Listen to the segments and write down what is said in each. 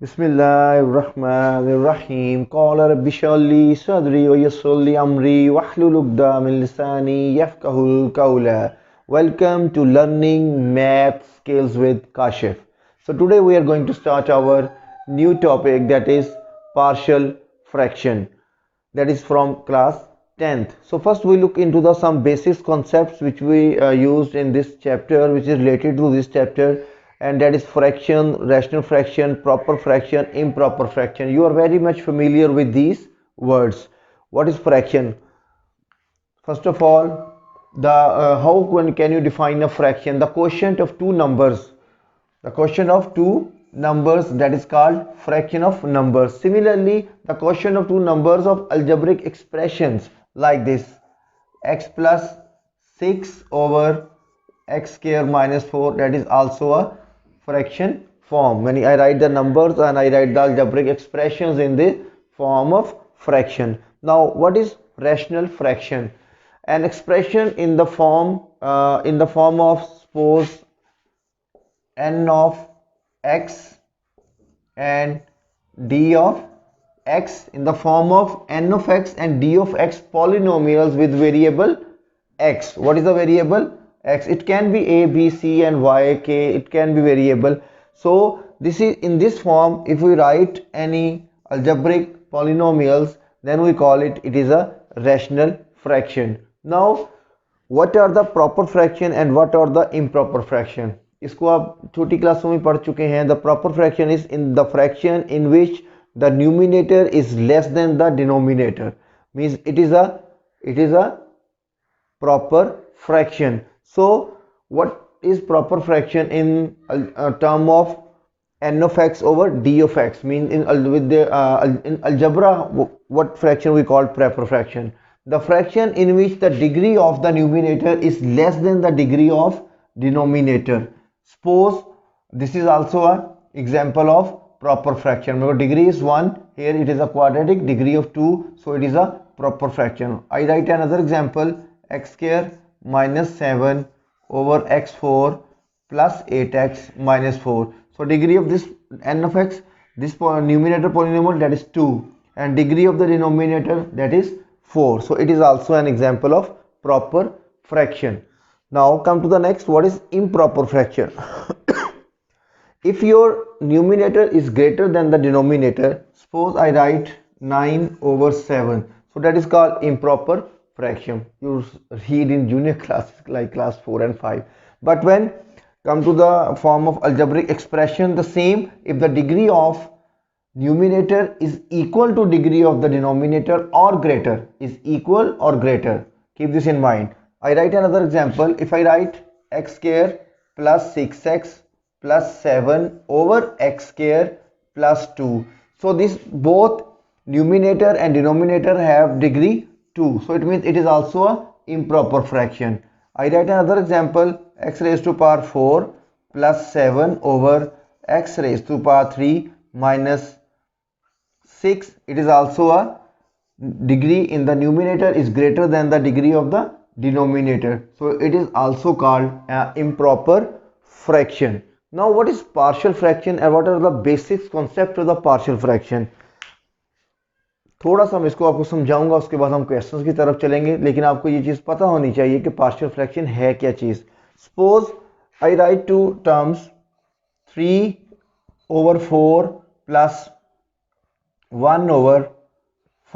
बिस्मिल्लाहिर्रहमानिर्रहीम क़ाल रब्बि इश्रह ली सदरी व यस्सिर ली अमरी वहलुल उक़दतम मिन लिसानी यफ़क़हू क़ौली. Welcome to learning math skills with Kashif. So today we are going to start our new topic, that is partial fraction, that is from class 10th. So first we look into the some basic concepts which we used in this chapter, which is related to this chapter, and that is fraction, rational fraction, proper fraction, improper fraction. You are very much familiar with these words. What is fraction? First of all, the how can you define a fraction? The quotient of two numbers, the quotient of two numbers, that is called fraction of numbers. Similarly, the quotient of two numbers of algebraic expressions like this: x plus 6 over x square minus 4, that is also a fraction form. When I write the numbers and I write the algebraic expressions in the form of fraction. Now what is rational fraction? An expression in the form of, suppose, n of x and d of x, in the form of n of x and d of x polynomials with variable x. What is the variable x? It can be a, b, c and y, k. It can be variable. So this is in this form. If we write any algebraic polynomials, then we call it is a rational fraction. Now what are the proper fraction and what are the improper fraction? इसको आप छोटी क्लासों में पढ़ चुके हैं. The proper fraction is in the fraction in which the numerator is less than the denominator. Means it is a proper fraction. So what is proper fraction in term of n of x over d of x? Means in algebra, what fraction we call proper fraction? The fraction in which the degree of the numerator is less than the degree of denominator. Suppose this is also a example of proper fraction. Because degree is 1, here it is a quadratic, degree of 2, so it is a proper fraction. I write another example: x square minus 7 over x4 plus 8x minus 4. So degree of this n of x, this numerator polynomial, that is 2, and degree of the denominator, that is 4. So it is also an example of proper fraction. Now come to the next. What is improper fraction? If your numerator is greater than the denominator, suppose I write 9 over 7, so that is called improper fraction. You read in junior classes like class 4 and 5. But when come to the form of algebraic expression, the same. If the degree of numerator is equal to degree of the denominator or greater, is equal or greater, keep this in mind. I write another example. If I write x square plus 6x plus 7 over x square plus 2, so this both numerator and denominator have degree 2, so it means it is also a improper fraction. I write another example: x raised to power 4 plus 7 over x raised to power 3 minus 6. It is also a degree in the numerator is greater than the degree of the denominator, so it is also called improper fraction. Now what is partial fraction and what are the basic concept of the partial fraction? थोड़ा सा मैं इसको आपको समझाऊंगा, उसके बाद हम questions की तरफ चलेंगे. लेकिन आपको ये चीज पता होनी चाहिए कि पार्शियल फ्रैक्शन है क्या चीज. Suppose I write two terms 3 over 4 plus 1 over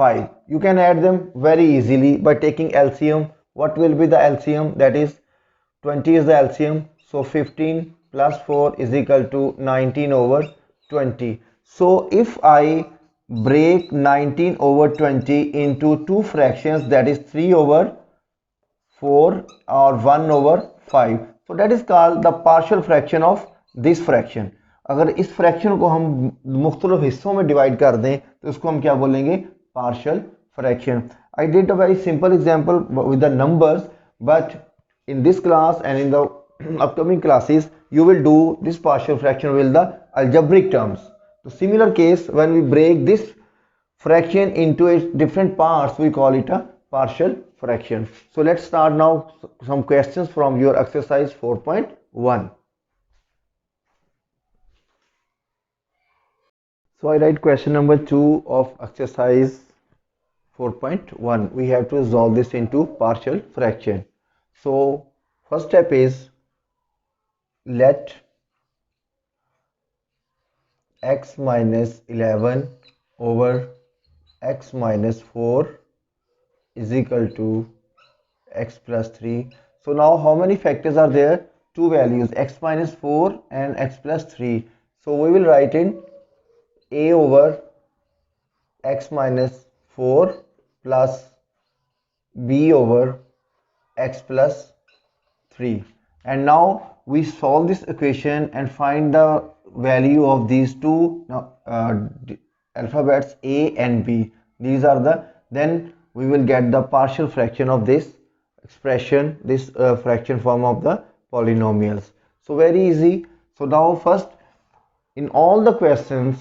5. You can add them very easily by taking LCM. What will be the LCM? That is 20 is the LCM, so 15 plus 4 is equal to 19 over 20. So if I break 19 over 20 into two fractions, that is 3 over 4 or 1 over 5, so that is called the partial fraction of this fraction. अगर इस fraction को हम मुख्तलिफ हिस्सों में divide कर दें तो इसको हम क्या बोलेंगे? Partial fraction. I did a very simple example with the numbers, but in this class and in the upcoming classes you will do this partial fraction with the algebraic terms. So similar case, when we break this fraction into its different parts, we call it a partial fraction. So let's start now some questions from your exercise 4.1. So I write question number 2 of exercise 4.1. We have to resolve this into partial fraction. So first step is let x minus 11 over x minus 4 is equal to x plus 3. So now how many factors are there? Two values, x minus 4 and x plus 3. So we will write in a over x minus 4 plus b over x plus 3. And now we solve this equation and find the value of these two alphabets a and b. These are the, then we will get the partial fraction of this expression, this fraction form of the polynomials. So very easy. So now first, in all the questions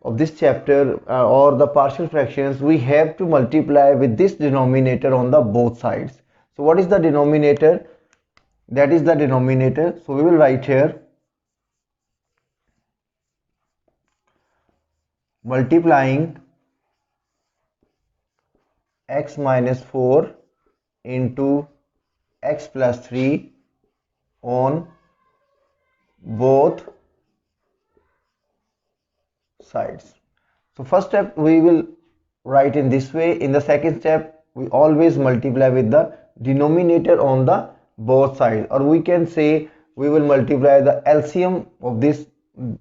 of this chapter or the partial fractions, we have to multiply with this denominator on the both sides. So what is the denominator? That is the denominator. So we will write here multiplying x minus 4 into x plus 3 on both sides. So first step we will write in this way. In the second step we always multiply with the denominator on the both sides, or we can say we will multiply the LCM of these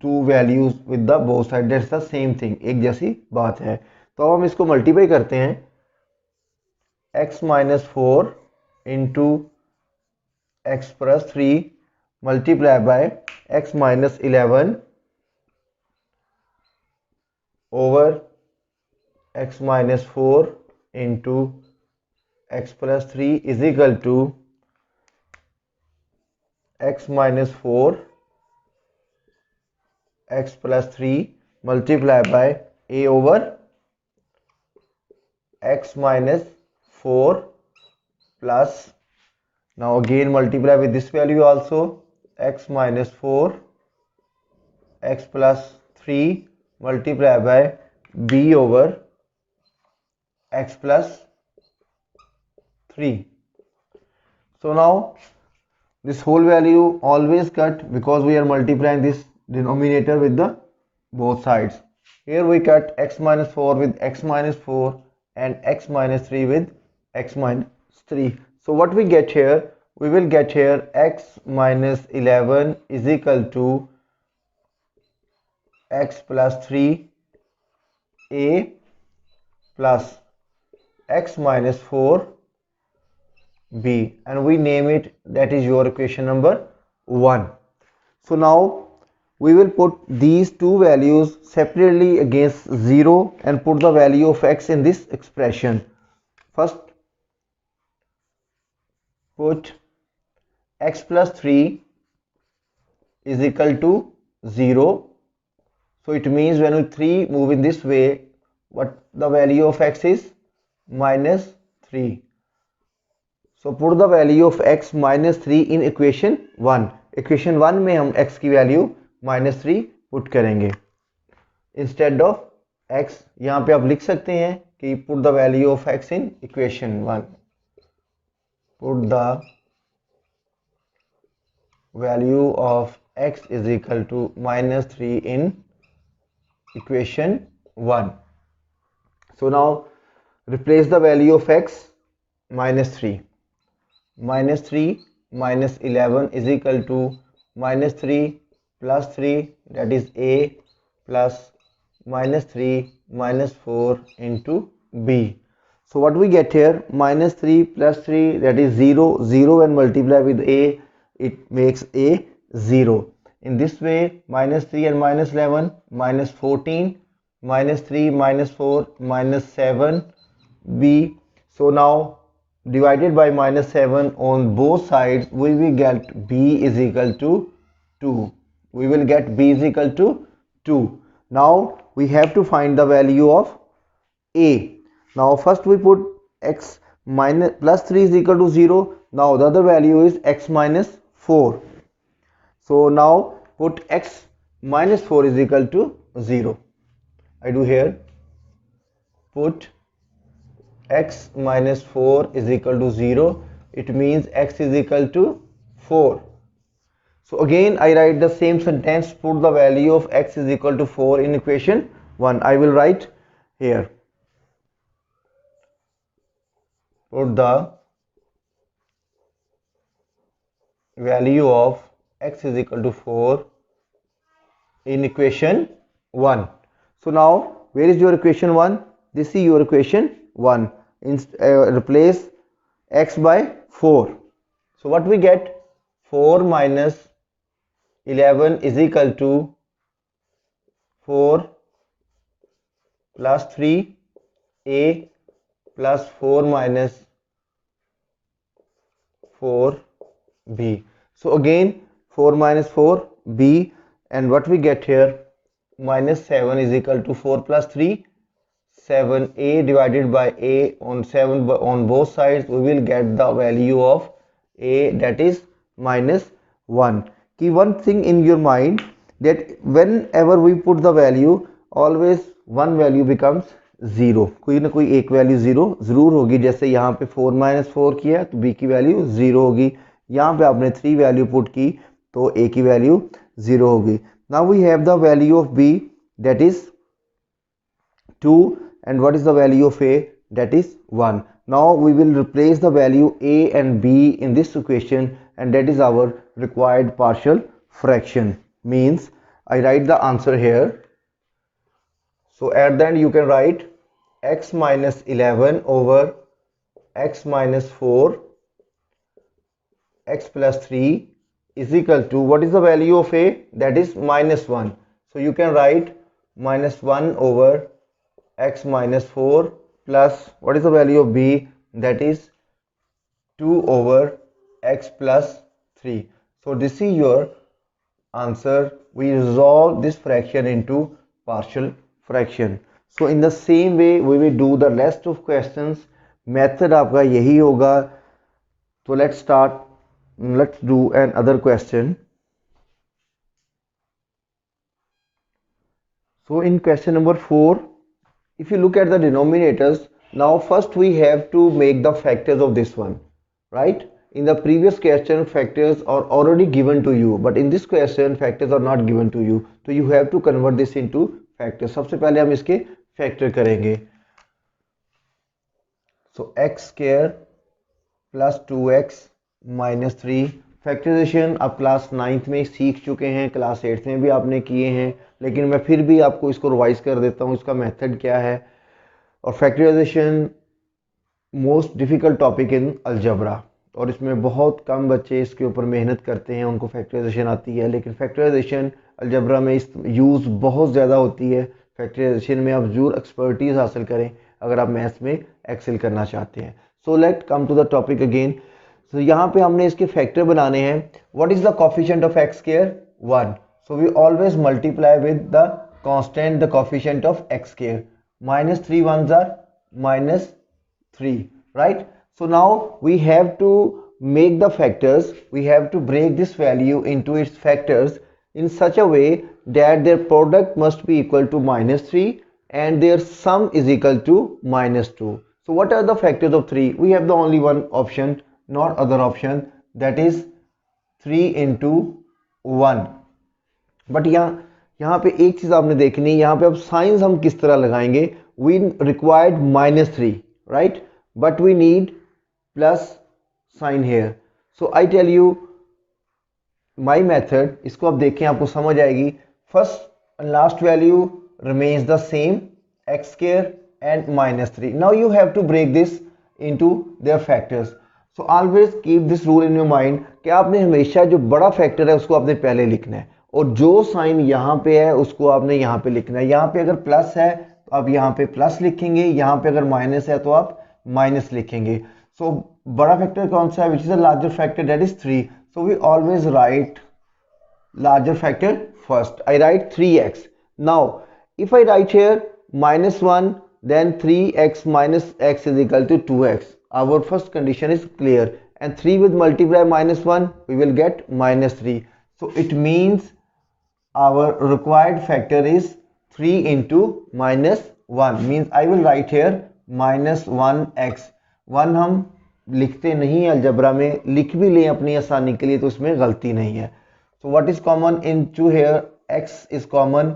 two values with the both sides. That's the same thing, एक जैसी बात है. तो अब हम इसको multiply करते हैं. x minus 4 into x plus 3 multiply by x minus 11 over x minus 4 into x plus 3 is equal to x minus 4 x plus 3 multiply by a over x minus 4 plus, now again multiply with this value also, x minus 4 x plus 3 multiply by b over x plus 3. So now this whole value always cut because we are multiplying this denominator with the both sides. Here we cut x minus 4 with x minus 4 and x minus 3 with x minus 3. So what we get here? We will get here x minus 11 is equal to x plus 3 a plus x minus 4 b, and we name it, that is your equation number 1. So now we will put these two values separately against 0 and put the value of x in this expression. First put x plus 3 is equal to 0. So it means when we 3 move in this way, what the value of x is? Minus 3. So put the value of x minus 3 in equation 1. Equation 1 में हम x की value minus 3 put करेंगे. Instead of x, यहाँ पे आप लिख सकते हैं कि put the value of x in equation 1. Put the value of x is equal to minus 3 in equation 1. So now replace the value of x minus 3. Minus 3 minus 11 is equal to minus 3 plus 3, that is a, plus minus 3 minus 4 into b. So what we get here? Minus 3 plus 3, that is 0. 0 when multiply with a, it makes a 0. In this way, minus 3 and minus 11, minus 14, minus 3 minus 4, minus 7 b. So now divided by minus 7 on both sides, we will get b is equal to 2. We will get b is equal to 2. Now we have to find the value of a. Now first we put x minus plus 3 is equal to 0. Now the other value is x minus 4. So now put x minus 4 is equal to 0. I do here, put x minus 4 is equal to 0. It means x is equal to 4. So again I write the same sentence, put the value of x is equal to 4 in equation 1. I will write here, put the value of x is equal to 4 in equation 1. So now where is your equation 1? This is your equation 1. Replace x by 4. So what we get? 4 minus 11 is equal to 4 plus 3a plus 4 minus 4b. So again 4 minus 4b, and what we get here, minus 7 is equal to 4 plus 3, 7a divided by a on 7 on both sides. We will get the value of a, that is minus 1. Keep one thing in your mind, that whenever we put the value, always one value becomes 0. कोई ना कोई एक value 0 जरूर होगी. जैसे यहाँ पे 4 minus 4 किया तो b की वैल्यू 0 होगी. यहाँ पे आपने 3 वैल्यू पुट की तो a की वैल्यू 0 होगी. Now we have the value of b, that is 2, and what is the value of a, that is 1. Now we will replace the value a and b in this equation, and that is our required partial fraction. Means I write the answer here. So at the end you can write x minus 11 over x minus 4 x plus 3 is equal to, what is the value of a, that is minus 1. So you can write minus 1 over x minus 4 plus, what is the value of b, that is 2 over x plus 3. So this is your answer. We resolve this fraction into partial fraction. So in the same way we will do the rest of questions. Method आपका यही होगा. So let's start. Let's do another question. So in question number 4, if you look at the denominators, now first we have to make the factors of this one, right? In the previous question factors are already given to you, but in this question factors are not given to you, so you have to convert this into factors. सबसे पहले हम इसके factor करेंगे. So x square plus 2x minus 3. Factorisation आप class 9th में सीख चुके हैं, क्लास 8th में भी आपने किए हैं, लेकिन मैं फिर भी आपको इसको रिवाइज कर देता हूँ, इसका मेथड क्या है. और factorization most difficult topic in algebra, और इसमें बहुत कम बच्चे इसके ऊपर मेहनत करते हैं, उनको फैक्टराइजेशन आती है. लेकिन फैक्टराइजेशन अलजबरा में इस यूज़ बहुत ज़्यादा होती है. फैक्टराइजेशन में आप ज़रूर एक्सपर्टीज़ हासिल करें अगर आप मैथ्स में एक्सेल करना चाहते हैं. So let come to the topic again. तो यहाँ पे हमने इसके फैक्टर बनाने हैं. What is the coefficient of x square? 1. So we always multiply with the constant the coefficient of x square. minus 3 ones are minus 3, right? So now we have to make the factors. We have to break this value into its factors in such a way that their product must be equal to minus 3 and their sum is equal to minus 2. So what are the factors of 3? We have the only one option, not other option, that is 3 into 1. But यहाँ पे एक चीज आपने देखनी है, यहाँ पे अब साइंस हम किस तरह लगाएंगे. We required -3, right, but we need plus sign here. So I tell you my method. इसको आप देखें, आपको समझ आएगी. First last value remains the same, x square and -3. Now you have to break this into their factors. So always keep this rule in your mind कि आपने हमेशा जो बड़ा फैक्टर है उसको आपने पहले लिखना है, और जो साइन यहाँ पे है उसको आपने यहाँ पे लिखना है. यहाँ पे अगर प्लस है तो आप यहाँ पे प्लस लिखेंगे, यहाँ पे अगर माइनस है तो आप माइनस लिखेंगे. सो बड़ा फैक्टर कौन सा है? Which is the larger factor, that is 3. So we always write larger factor first. I write 3x. Now if I write here -1, then 3x minus x is equal to 2x. Our first condition is clear, and 3 with multiply -1 we will get -3. So it means our required factor is 3 into minus 1 means I will write here minus 1x. 1 हम लिखते नहीं algebra में, लिख भी लें अपनी आसानी के लिए तो इसमें गलती नहीं है. So what is common in 2 here? X is common,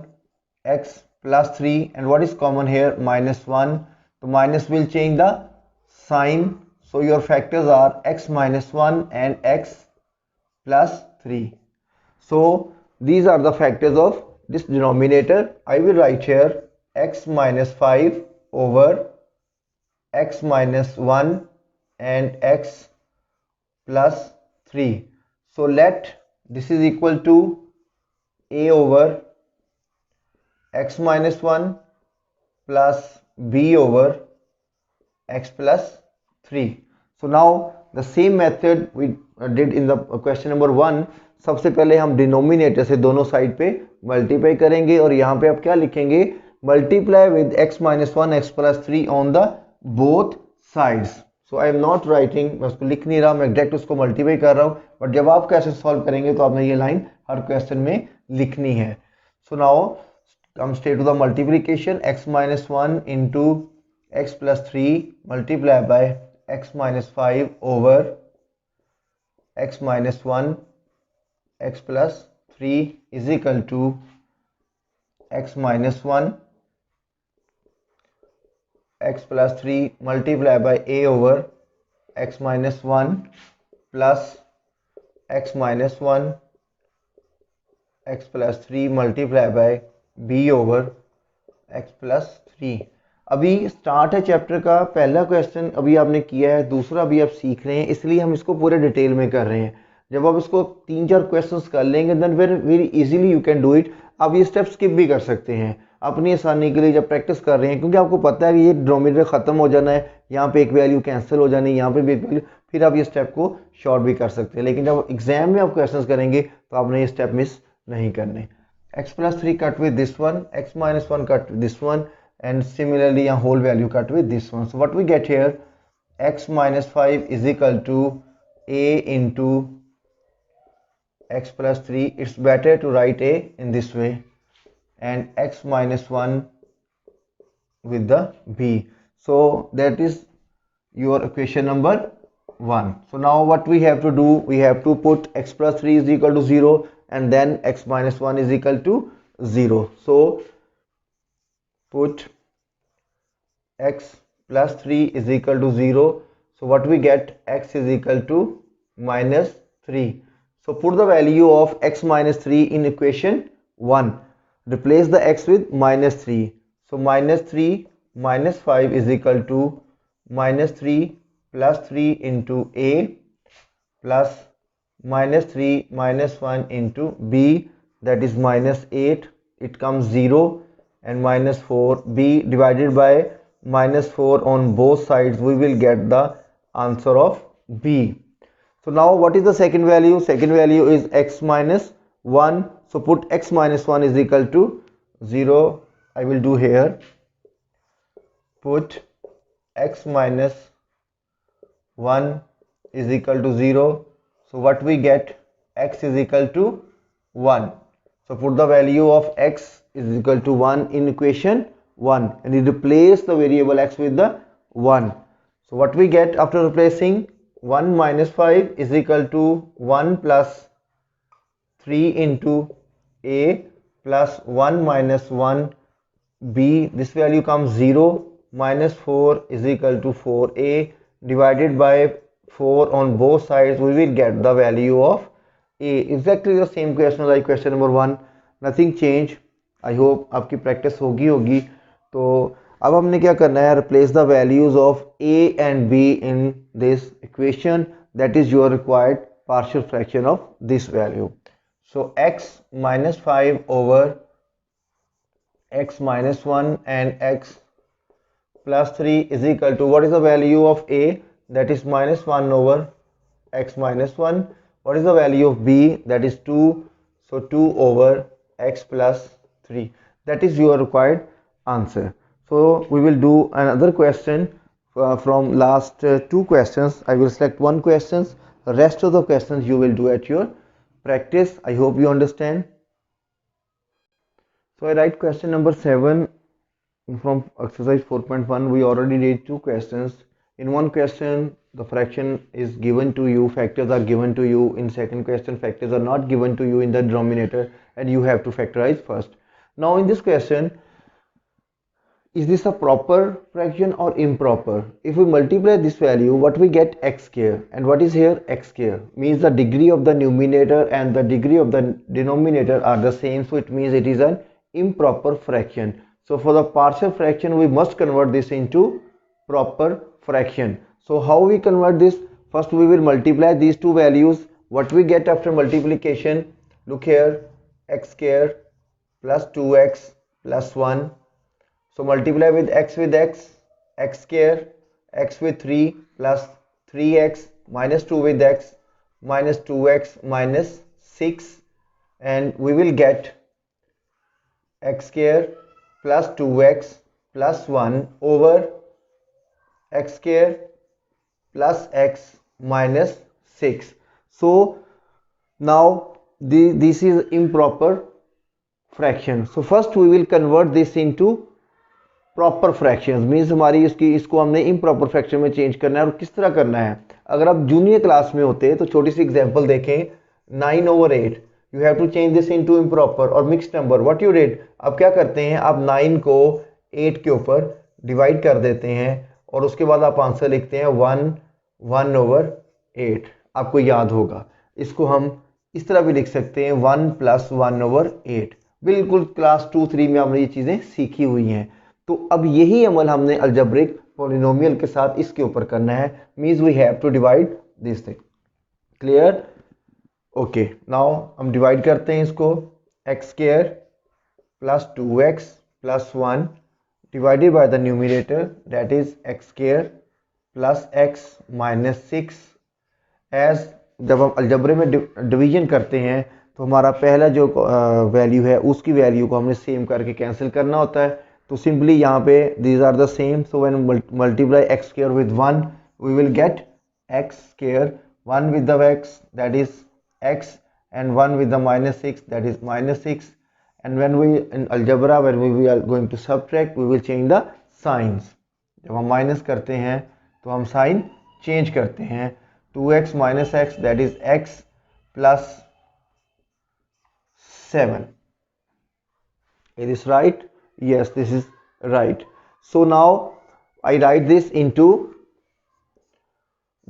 x plus 3, and what is common here? Minus 1. So minus will change the sign. So your factors are x minus 1 and x plus 3. So these are the factors of this denominator. I will write here x minus 5 over x minus 1 and x plus 3. So let this is equal to a over x minus 1 plus b over x plus 3. So now the same method we did in the question number 1. सबसे पहले हम denominator से दोनों side पे multiply करेंगे और यहाँ पे आप क्या लिखेंगे? Multiply with x minus 1 x plus 3 on the both sides. So I am not writing, मैं उसको लिख नहीं रहा, मैं डायरेक्ट उसको मल्टीप्लाई कर रहा हूँ. बट जब आप क्वेश्चन सॉल्व करेंगे तो आपने ये लाइन हर क्वेश्चन में लिखनी है. So now come straight to the multiplication. x minus 1 into x plus 3 multiply by x minus 5 over x minus 1 x plus 3 is equal to x minus 1 x plus 3 multiply by a over x minus 1 plus x minus 1 x plus 3 multiply by b over x plus 3. अभी start है chapter का. पहला question अभी आपने किया है, दूसरा अभी आप सीख रहे हैं, इसलिए हम इसको पूरे डिटेल में कर रहे हैं. जब आप इसको 3-4 क्वेश्चंस कर लेंगे then very easily you can do it. आप ये स्टेप स्किप भी कर सकते हैं अपनी आसानी के लिए जब प्रैक्टिस कर रहे हैं, क्योंकि आपको पता है कि ये डिनोमिनेटर खत्म हो जाना है, यहाँ पे एक वैल्यू कैंसिल हो जानी है, यहाँ पे भी एक वैल्यू, फिर आप ये स्टेप को शॉर्ट भी कर सकते हैं. लेकिन जब एग्जाम में आप क्वेश्चन करेंगे तो आपने ये स्टेप मिस नहीं करने. x plus 3 cut with this one, x minus 1 cut with this one, and similarly a whole value cut with this one. So what we get here, x minus 5 is equal to a into x plus 3. It's better to write a in this way, and x minus 1 with the b. So that is your equation number 1. So now what we have to do, we have to put x plus 3 is equal to 0 and then x minus 1 is equal to 0. So put x plus 3 is equal to 0. So what we get, x is equal to minus 3. So put the value of x minus 3 in equation 1. Replace the x with minus 3. So minus 3 minus 5 is equal to minus 3 plus 3 into a plus minus 3 minus 1 into b, that is minus 8. It comes 0 and minus 4. b divided by minus 4 on both sides, we will get the answer of b. So now what is the second value? Second value is x minus 1. So put x minus 1 is equal to 0. I will do here. Put x minus 1 is equal to 0. So what we get, x is equal to 1. So put the value of x is equal to 1 in equation 1 and you replace the variable x with the 1. So what we get after replacing, 1 minus 5 is equal to 1 plus 3 into a plus 1 minus 1 b. This value comes 0. Minus 4 is equal to 4a divided by 4 on both sides, we will get the value of a. Exactly the same question like question number 1. Nothing change. I hope आपकी practice होगी. तो अब हमने क्या करना है, replace the values of a and b in this equation. That is your required partial fraction of this value. So x minus 5 over x minus 1 and x plus 3 is equal to, what is the value of a? That is minus 1 over x minus 1. What is the value of b? That is 2. So 2 over x plus 3. That is your required answer. So we will do another question from last 2 questions. I will select one questions. The rest of the questions you will do at your practice. I hope you understand. So I write question number 7 from exercise 4.1. We already did two questions. In one question, the fraction is given to you, factors are given to you. In second question, factors are not given to you in the denominator, and you have to factorize first. Now in this question, is this a proper fraction or improper? If we multiply this value, what we get? X square. And what is here? X square. Means the degree of the numerator and the degree of the denominator are the same. So it means it is an improper fraction. So for the partial fraction, we must convert this into proper fraction. So how we convert this? First we will multiply these two values. What we get after multiplication? Look here. X square plus 2x plus 1. So multiply with x, x square, x with 3 plus 3x minus 2 with x minus 2x minus 6, and we will get x square plus 2x plus 1 over x square plus x minus 6. So now this is improper fraction. So first we will convert this into proper fractions, means हमारी इसको हमने improper fraction में change करना है। और किस तरह करना है? अगर आप जूनियर क्लास में होते तो छोटी सी एग्जांपल देखें, 9/8 you have to change this into improper और mixed number. What you did, आप क्या करते हैं, आप 9 को 8 के ऊपर डिवाइड कर देते हैं और उसके बाद आप आंसर लिखते हैं 1/8। आपको याद होगा, इसको हम इस तरह भी लिख सकते हैं 1 + 1/8। बिल्कुल क्लास 2-3 में हमने ये चीज़ें सीखी हुई हैं। तो अब यही अमल हमने अलजेब्रिक पॉलिनोमियल के साथ इसके ऊपर करना है। Means we have to divide this thing. Clear? Okay, now हम डिवाइड करते हैं इसको। X square plus 2x plus 1 divided by the numerator that is x square plus x minus 6। As जब हम अलजेब्रे में डिवीजन करते हैं तो हमारा पहला जो वैल्यू है उसकी वैल्यू को हमने सेम करके कैंसिल करना होता है। तो सिंपली यहाँ पे these are the same. So when multiply x square with 1 we will get x square, 1 with the x that is x and 1 with the minus 6 that is minus 6, and when we in algebra when we are going to subtract we will change the signs। जब हम minus करते हैं तो हम sign change करते हैं। 2x minus x that is x plus 7। It is right? Yes, this is right. So now I write this into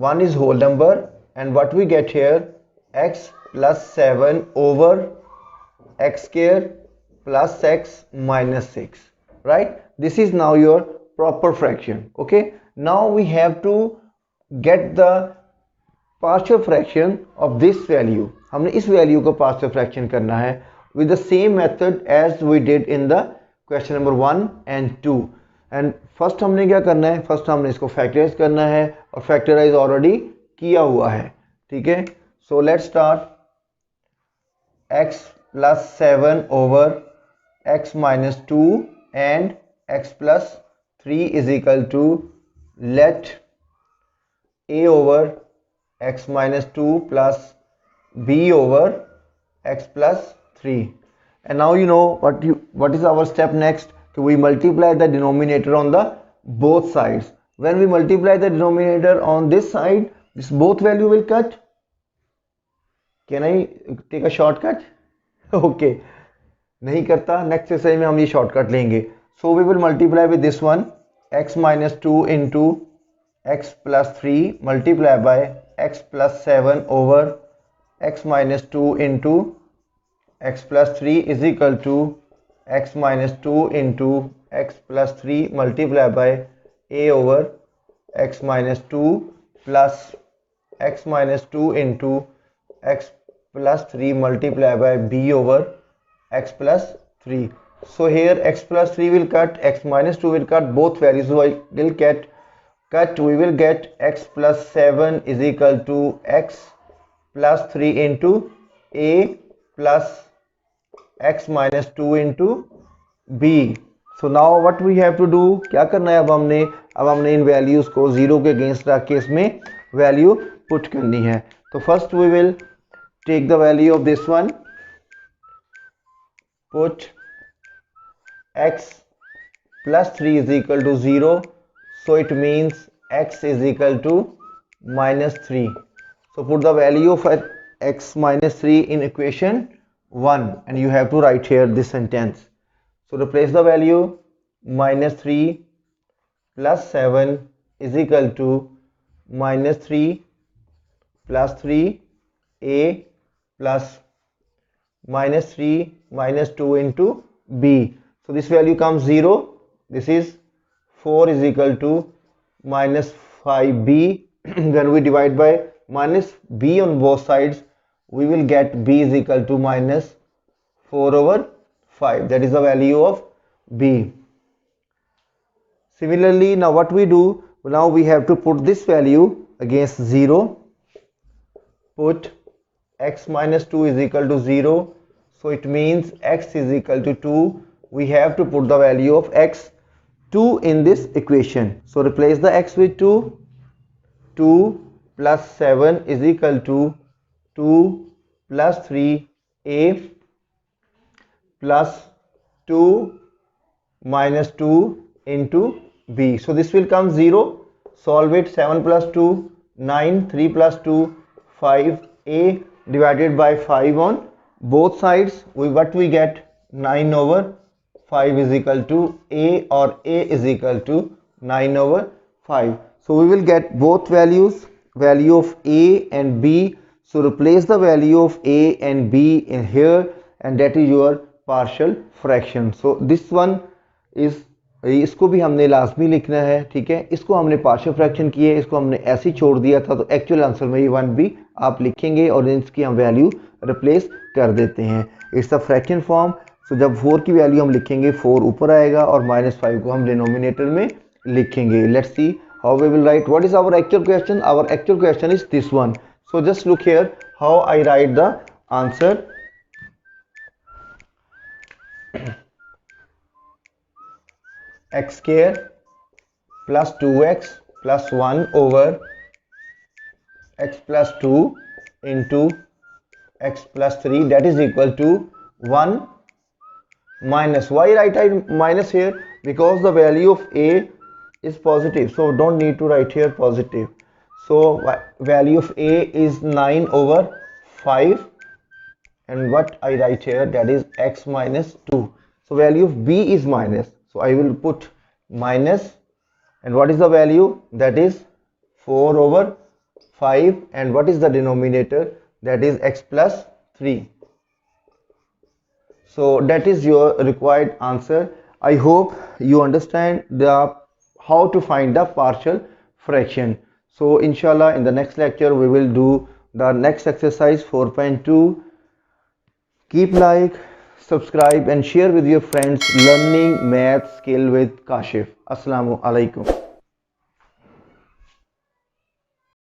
1 is whole number, and what we get here, x plus 7 over x square plus x minus 6, right? This is now your proper fraction. Okay, now we have to get the partial fraction of this value। हमने इस value को partial fraction करना है with the same method as we did in the question number 1 and 2। And first हमने क्या करना है, first हमने इसको फैक्टराइज करना है और फैक्टराइज ऑलरेडी किया हुआ है। ठीक है, so let's start. x plus 7 over x minus 2 and x plus 3 is equal to, let a over x minus 2 plus b over x plus 3। And now you know what is our step next? We multiply the denominator on the both sides. When we multiply the denominator on this side, this both value will cut. Can I take a shortcut? Okay, नहीं करता, next exercise में हम ये shortcut लेंगे। So we will multiply with this one, x minus 2 into x plus 3 multiply by x plus 7 over x minus 2 into x plus 3 is equal to x minus 2 into x plus 3 multiply by a over x minus 2 plus x minus 2 into x plus 3 multiply by b over x plus 3। So here x plus 3 will cut, x minus 2 will cut, both values will get cut। We will get x plus 7 is equal to x plus 3 into a plus x minus 2 into b। So now what we have to do, क्या करना है अब हमने इन values को zero के against रख के इसमें वैल्यू पुट करनी है। तो first we will take the value of this one, put x plus 3 is equal to 0. So it means x is equal to minus 3. So put the value of x minus 3 in equation 1 and you have to write here this sentence. So replace the value minus 3 plus 7 is equal to minus 3 plus 3a plus minus 3 minus 2 into b. So this value comes 0. This is 4 is equal to minus 5b. When we divide by minus b on both sides, we will get b is equal to minus 4 over 5. That is the value of b. Similarly, now what we do, now we have to put this value against 0. Put x minus 2 is equal to 0. So it means x is equal to 2. We have to put the value of x 2 in this equation. So replace the x with 2. 2 plus 7 is equal to 2 plus 3a plus 2 minus 2 into b. So this will come 0. Solve it. 7 plus 2, 9. 3 plus 2, 5. A divided by 5 on both sides. What we get? 9 over 5 is equal to a, or a is equal to 9 over 5. So we will get both values, value of a and b. So replace the value of a and b in here, and that is your partial fraction. So this one is, इसको भी हमने लाजमी लिखना है, ठीक है. इसको हमने पार्शियल फ्रैक्शन किए, इसको हमने ऐसे ही छोड़ दिया था, तो एक्चुअल आंसर में ये 1 भी आप लिखेंगे और इसकी हम वैल्यू रिप्लेस कर देते हैं. It's a fraction form. So जब 4 की वैल्यू हम लिखेंगे 4 ऊपर आएगा और माइनस 5 को हम डिनोमिनेटर में लिखेंगे. Let's see how we will write. What is our actual question? Our actual question is this one. So just look here how I write the answer. x square plus 2x plus 1 over x plus 2 into x plus 3, that is equal to 1 minus. Why write I minus here? Because the value of a is positive, so don't need to write here positive. So value of a is 9 over 5, and what I write here, that is x minus 2. So value of b is minus, so I will put minus, and what is the value? That is 4 over 5, and what is the denominator? That is x plus 3. So that is your required answer. I hope you understand how to find the partial fraction. So inshallah in the next lecture we will do the next exercise 4.2. Keep like, subscribe and share with your friends learning math skill with Kashif. Assalamu alaikum.